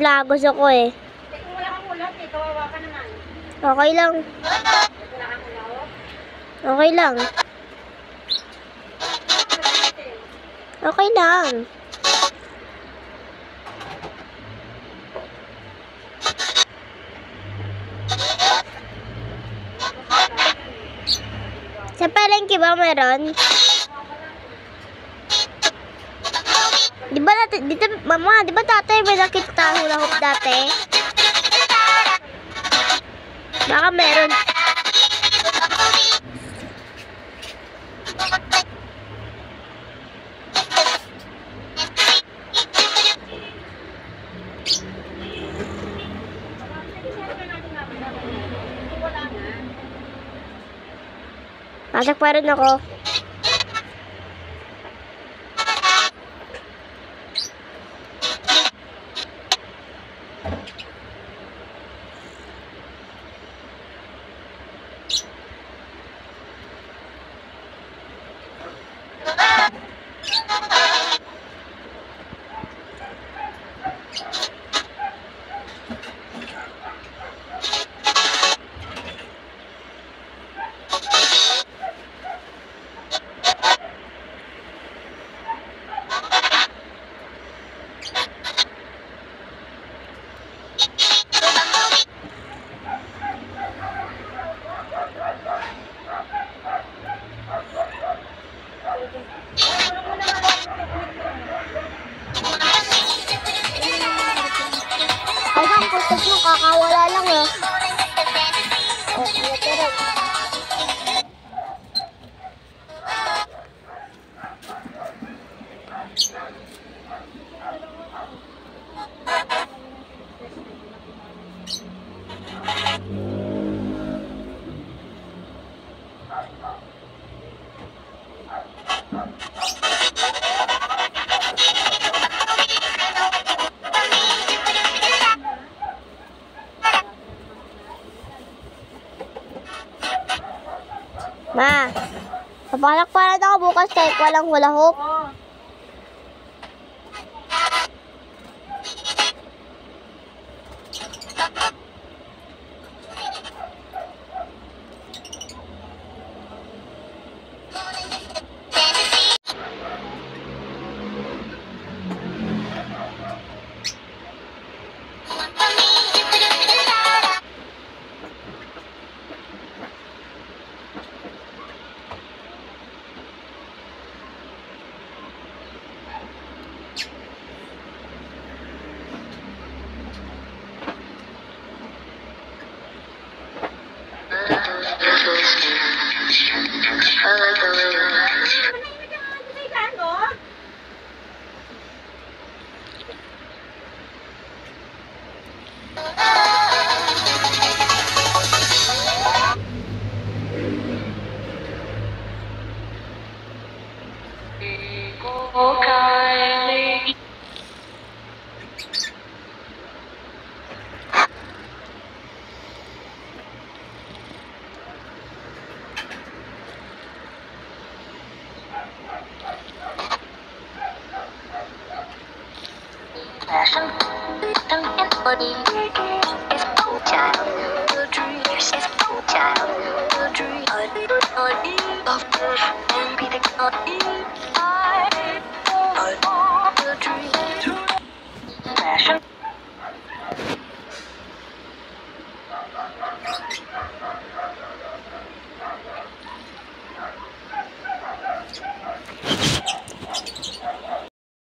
Maglagos ako eh. Kung wala kang ulot, kawawa ka naman. Okay lang. Wala kang ulot. Okay lang. Okay lang. Sa palengke ba meron? Di ba dito, mama, di ba tatay may nakita hula hoop dati? Baka meron. Pasok pa rin ako. Hanggang kusog mo, kakawala lang eh. Okay, pero... Ma, papalak para ako bukas kahit walang hula hoop.